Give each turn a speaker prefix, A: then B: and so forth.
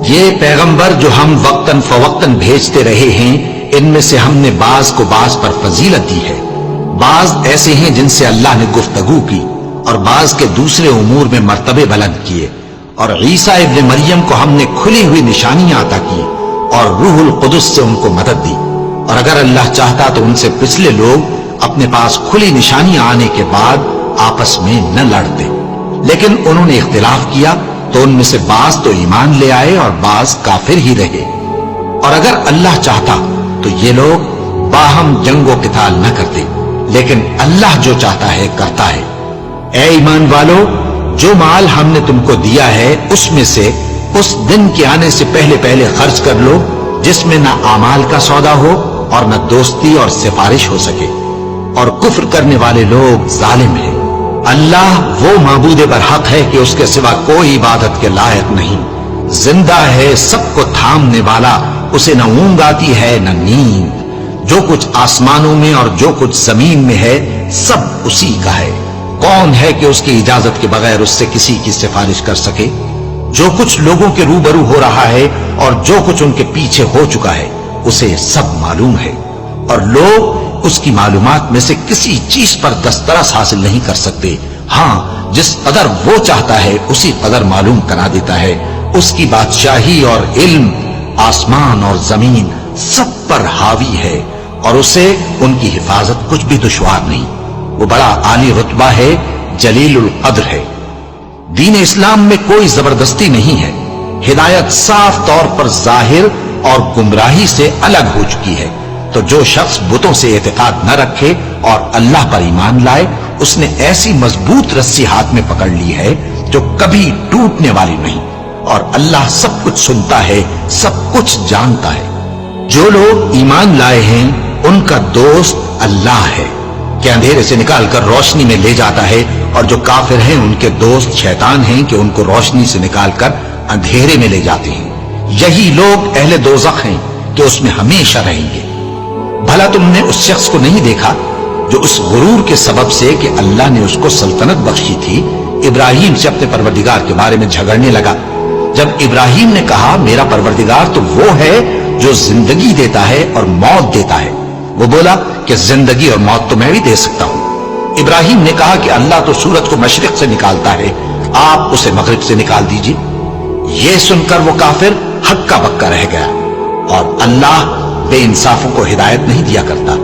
A: یہ پیغمبر جو ہم وقتاً فوقتاً بھیجتے رہے ہیں، ان میں سے ہم نے بعض کو بعض پر فضیلت دی ہے۔ بعض ایسے ہیں جن سے اللہ نے گفتگو کی، اور بعض کے دوسرے امور میں مرتبے بلند کیے، اور عیسیٰ ابن مریم کو ہم نے کھلی ہوئی نشانیاں عطا کی اور روح القدس سے ان کو مدد دی، اور اگر اللہ چاہتا تو ان سے پچھلے لوگ اپنے پاس کھلی نشانیاں آنے کے بعد آپس میں نہ لڑتے، لیکن انہوں نے اختلاف کیا تو ان میں سے بعض تو ایمان لے آئے اور بعض کافر ہی رہے۔ اور اگر اللہ چاہتا تو یہ لوگ باہم جنگ و قتال نہ کرتے، لیکن اللہ جو چاہتا ہے کرتا ہے۔ اے ایمان والو، جو مال ہم نے تم کو دیا ہے اس میں سے اس دن کے آنے سے پہلے پہلے خرچ کر لو جس میں نہ اعمال کا سودا ہو اور نہ دوستی اور سفارش ہو سکے، اور کفر کرنے والے لوگ ظالم ہیں۔ اللہ وہ معبود برحق ہے کہ اس کے سوا کوئی عبادت کے لائق نہیں، زندہ ہے، سب کو تھامنے والا، اسے نہ اونگ آتی ہے نہ نیند، جو کچھ آسمانوں میں اور جو کچھ زمین میں ہے سب اسی کا ہے۔ کون ہے کہ اس کی اجازت کے بغیر اس سے کسی کی سفارش کر سکے؟ جو کچھ لوگوں کے روبرو ہو رہا ہے اور جو کچھ ان کے پیچھے ہو چکا ہے اسے سب معلوم ہے، اور لوگ اس کی معلومات میں سے کسی چیز پر دسترس حاصل نہیں کر سکتے۔ ہاں، جس قدر وہ چاہتا ہے اسی قدر معلوم کرا دیتا ہے۔ اس کی بادشاہی اور علم آسمان اور زمین سب پر حاوی ہے، اور اسے ان کی حفاظت کچھ بھی دشوار نہیں۔ وہ بڑا عالی رتبہ ہے، جلیل القدر ہے۔ دین اسلام میں کوئی زبردستی نہیں ہے، ہدایت صاف طور پر ظاہر اور گمراہی سے الگ ہو چکی ہے۔ تو جو شخص بتوں سے اعتقاد نہ رکھے اور اللہ پر ایمان لائے، اس نے ایسی مضبوط رسی ہاتھ میں پکڑ لی ہے جو کبھی ٹوٹنے والی نہیں، اور اللہ سب کچھ سنتا ہے، سب کچھ جانتا ہے۔ جو لوگ ایمان لائے ہیں ان کا دوست اللہ ہے کہ اندھیرے سے نکال کر روشنی میں لے جاتا ہے، اور جو کافر ہیں ان کے دوست شیطان ہیں کہ ان کو روشنی سے نکال کر اندھیرے میں لے جاتے ہیں۔ یہی لوگ اہل دوزخ ہیں کہ اس میں ہمیشہ رہیں گے۔ بھلا تم نے اس شخص کو نہیں دیکھا جو اس غرور کے سبب سے کہ اللہ نے اس کو سلطنت بخشی تھی، ابراہیم سے اپنے پروردگار کے بارے میں جھگڑنے لگا؟ جب ابراہیم نے کہا میرا پروردگار تو وہ ہے جو زندگی دیتا ہے اور موت دیتا ہے، وہ بولا کہ زندگی اور موت تو میں بھی دے سکتا ہوں۔ ابراہیم نے کہا کہ اللہ تو سورج کو مشرق سے نکالتا ہے، آپ اسے مغرب سے نکال دیجیے۔ یہ سن کر وہ کافر ہکا بکا رہ گیا، اور اللہ بے انصافوں کو ہدایت نہیں دیا کرتا۔